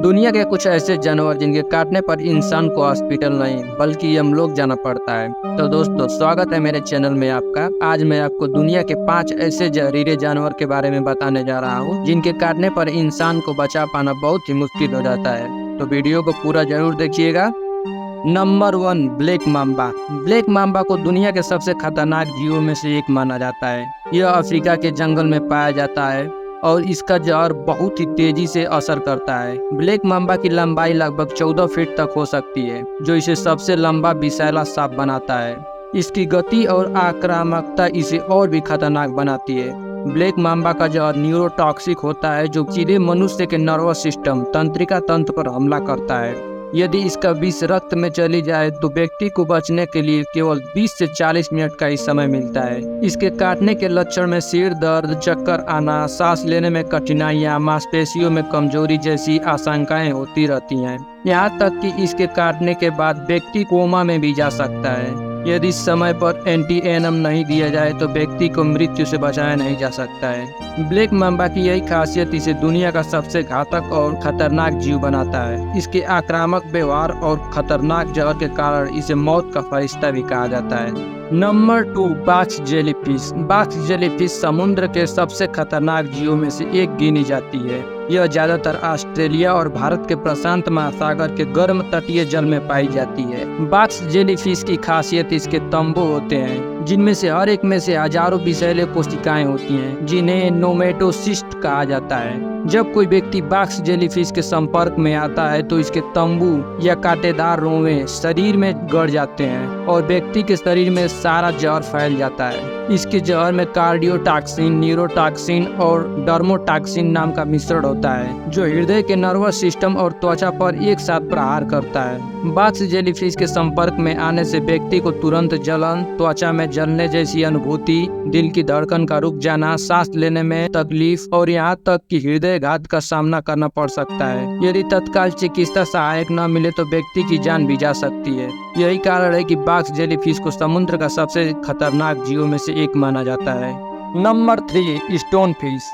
दुनिया के कुछ ऐसे जानवर जिनके काटने पर इंसान को हॉस्पिटल नहीं बल्कि यमलोक जाना पड़ता है। तो दोस्तों, स्वागत है मेरे चैनल में आपका। आज मैं आपको दुनिया के 5 ऐसे जहरीले जानवर के बारे में बताने जा रहा हूँ जिनके काटने पर इंसान को बचा पाना बहुत ही मुश्किल हो जाता है। तो वीडियो को पूरा जरूर देखिएगा। Number 1, black mamba. Black mamba को दुनिया के सबसे खतरनाक जीवों में से एक माना जाता है। यह अफ्रीका के जंगल में पाया जाता है और इसका जहर बहुत ही तेजी से असर करता है। ब्लैक माम्बा की लंबाई लगभग 14 फीट तक हो सकती है, जो इसे सबसे लंबा विषैला सांप बनाता है। इसकी गति और आक्रामकता इसे और भी खतरनाक बनाती है। ब्लैक माम्बा का जहर न्यूरोटॉक्सिक होता है, जो सीधे मनुष्य के नर्वस सिस्टम तंत्रिका तंत्र पर हमला करता है। यदि इसका विष रक्त में चली जाए तो व्यक्ति को बचने के लिए केवल 20 से 40 मिनट का ही समय मिलता है। इसके काटने के लक्षण में सिर दर्द, चक्कर आना, सांस लेने में कठिनाइयां, मांसपेशियों में कमजोरी जैसी आशंकाएं होती रहती हैं। यहाँ तक कि इसके काटने के बाद व्यक्ति कोमा में भी जा सकता है। यदि समय पर एंटी एनम नहीं दिया जाए तो व्यक्ति को मृत्यु से बचाया नहीं जा सकता है। ब्लैक माम्बा की यही खासियत इसे दुनिया का सबसे घातक और खतरनाक जीव बनाता है। इसके आक्रामक व्यवहार और खतरनाक जहर के कारण इसे मौत का फरिश्ता भी कहा जाता है। Number 2, box jellyfish. Box jellyfish समुद्र के सबसे खतरनाक जीवों में से एक गिनी जाती है। यह ज्यादातर ऑस्ट्रेलिया और भारत के प्रशांत महासागर के गर्म तटीय जल में पाई जाती है। बॉक्स जेलीफिश की खासियत इसके तंबू होते हैं, जिनमें से हर एक में से हजारों विषैले कोशिकाएं होती हैं, जिन्हें नोमेटोसिस्ट कहा जाता है। जब कोई व्यक्ति बॉक्स जेलीफिश के संपर्क में आता है तो इसके तंबू या कांटेदार रोंवे शरीर में गड़ जाते हैं और व्यक्ति के शरीर में सारा जहर फैल जाता है। इसके जहर में कार्डियोटॉक्सिन, न्यूरोटॉक्सिन और डर्मोटॉक्सिन नाम का मिश्रण होता है, जो हृदय के नर्वस सिस्टम और त्वचा पर एक साथ प्रहार करता है। बॉक्स जेलीफिश के संपर्क में आने से व्यक्ति को तुरंत जलन, त्वचा में जलने जैसी अनुभूति, दिल की धड़कन का रुक जाना, सांस लेने में तकलीफ और यहाँ तक कि हृदय घात का सामना करना पड़ सकता है। यदि तत्काल चिकित्सा सहायक न मिले तो व्यक्ति की जान भी जा सकती है। यही कारण है कि बॉक्स जेलीफिश को समुद्र का सबसे खतरनाक जीवों में से एक माना जाता है। Number 3, stone fish.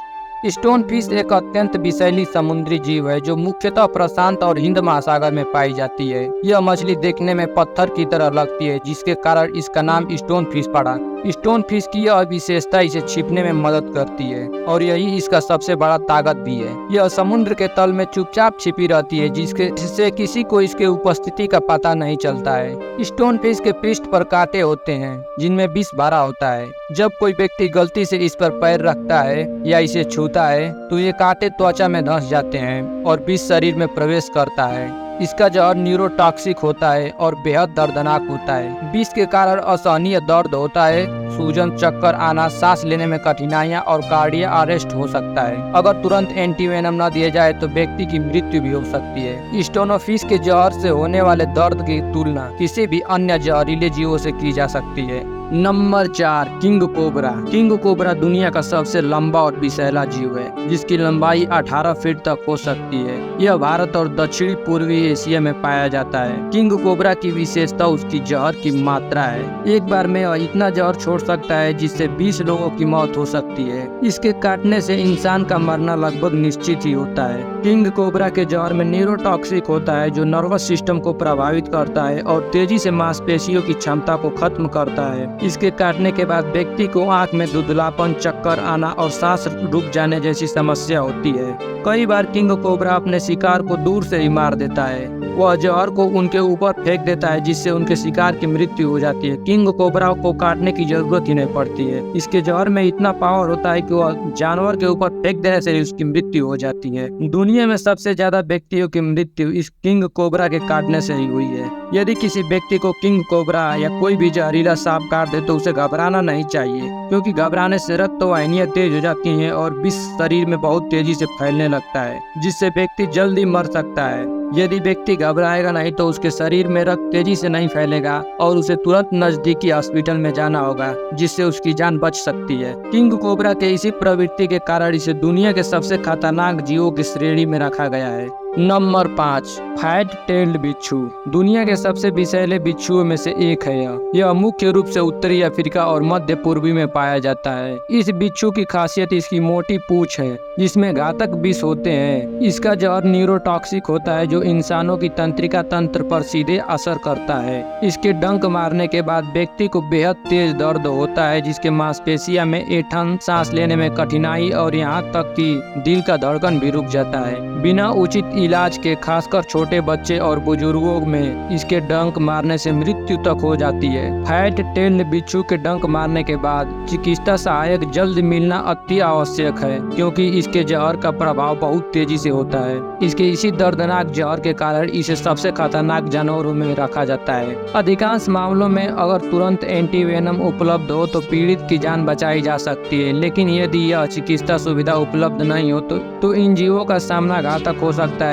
Stone fish एक अत्यंत विषैली समुद्री जीव है जो मुख्यतः प्रशांत और हिंद महासागर में पाई जाती है। यह मछली देखने में पत्थर की तरह लगती है, जिसके कारण इसका नाम स्टोन फिश पड़ा। स्टोन फिश की यह विशेषता इसे छिपने में मदद करती है और यही इसका सबसे बड़ा ताकत भी है। यह समुद्र के तल में चुपचाप छिपी रहती है, जिससे किसी को इसके उपस्थिति का पता नहीं चलता है। स्टोन फिश के पृष्ठ पर कांटे होते हैं जिनमें विष भरा होता है। जब कोई व्यक्ति गलती से इस पर पैर रखता है या इसे छूता है तो ये कांटे त्वचा में धंस जाते हैं और विष शरीर में प्रवेश करता है। इसका जहर न्यूरोटॉक्सिक होता है और बेहद दर्दनाक होता है। विष के कारण असहनीय दर्द होता है, सूजन, चक्कर आना, सांस लेने में कठिनाइयां और कार्डियक अरेस्ट हो सकता है। अगर तुरंत एंटीवेनम न दिया जाए तो व्यक्ति की मृत्यु भी हो सकती है। स्टोनोफिश के जहर से होने वाले दर्द की तुलना किसी भी अन्य जहरीले जीवों से की जा सकती है। Number 4, king cobra. King cobra दुनिया का सबसे लंबा और विषैला जीव है, जिसकी लंबाई 18 फीट तक हो सकती है। यह भारत और दक्षिणी पूर्वी एशिया में पाया जाता है। किंग कोबरा की विशेषता उसकी जहर की मात्रा है। एक बार में इतना जहर छोड़ सकता है जिससे 20 लोगों की मौत हो सकती है। इसके काटने से इंसान का मरना लगभग निश्चित ही होता है। किंग कोबरा के जहर में न्यूरोटॉक्सिक होता है, जो नर्वस सिस्टम को प्रभावित करता है और तेजी से मांसपेशियों की क्षमता को खत्म करता है। इसके काटने के बाद व्यक्ति को आंख में धुंधलापन, चक्कर आना और सांस रुक जाने जैसी समस्या होती है। कई बार किंग कोबरा अपने शिकार को दूर से ही मार देता है। वह जहर को उनके ऊपर फेंक देता है, जिससे उनके शिकार की मृत्यु हो जाती है। किंग कोबरा को काटने की जरूरत ही नहीं पड़ती है। इसके जहर में इतना पावर होता है कि वह जानवर के ऊपर फेंक देने से उसकी मृत्यु हो जाती है। दुनिया में सबसे ज्यादा व्यक्तियों की मृत्यु इस किंग कोबरा के काटने से ही हुई है। यदि किसी व्यक्ति को किंग कोबरा या कोई भी जहरीला सांप काट दे तो उसे घबराना नहीं चाहिए, क्योंकि घबराने से रक्त वाहिनियां तेज हो जाती हैं और विष शरीर में बहुत तेजी से फैलने लगता है, जिससे व्यक्ति जल्दी मर सकता है। यदि व्यक्ति घबराएगा नहीं तो उसके शरीर में रक्त तेजी से नहीं फैलेगा और उसे तुरंत नजदीकी हॉस्पिटल में जाना होगा, जिससे उसकी जान बच सकती है। किंग कोबरा के इसी प्रवृत्ति के कारण इसे दुनिया के सबसे खतरनाक जीवों की श्रेणी में रखा गया है। नंबर 5, फैट टेल्ड बिच्छू। दुनिया के सबसे विषैले बिच्छुओं में से एक है यह मुख्य रूप से उत्तरी अफ्रीका और मध्य पूर्वी में पाया जाता है। इस बिच्छू की खासियत इसकी मोटी पूंछ है जिसमें घातक विष होते हैं। इसका जहर न्यूरोटॉक्सिक होता है जो इंसानों की तंत्रिका तंत्र पर सीधे असर करता है। इसके डंक मारने के बाद व्यक्ति को बेहद तेज दर्द होता है जिसके मांसपेशियों में ऐंठन, सांस लेने में कठिनाई और यहाँ तक कि दिल का धड़कन भी रुक जाता है। बिना उचित इलाज के खासकर छोटे बच्चे और बुजुर्गों में इसके डंक मारने से मृत्यु तक हो जाती है। फैट टेल्ड बिच्छू के डंक मारने के बाद चिकित्सा सहायक जल्द मिलना अति आवश्यक है क्योंकि इसके जहर का प्रभाव बहुत तेजी से होता है। इसके इसी दर्दनाक जहर के कारण इसे सबसे खतरनाक जानवरों में रखा जाता है। अधिकांश मामलों में अगर तुरंत एंटीवेनम उपलब्ध हो तो पीड़ित की जान बचाई जा सकती है, लेकिन यदि यह चिकित्सा सुविधा उपलब्ध नहीं हो तो इन जीवों का सामना घातक हो सकता है।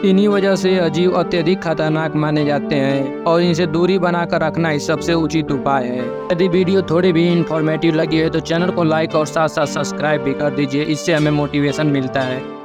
इन्हीं वजह से यह जीव अत्यधिक खतरनाक माने जाते हैं और इनसे दूरी बनाकर रखना ही सबसे उचित उपाय है। यदि वीडियो थोड़ी भी इंफॉर्मेटिव लगी है तो चैनल को लाइक और साथ साथ सब्सक्राइब भी कर दीजिए, इससे हमें मोटिवेशन मिलता है।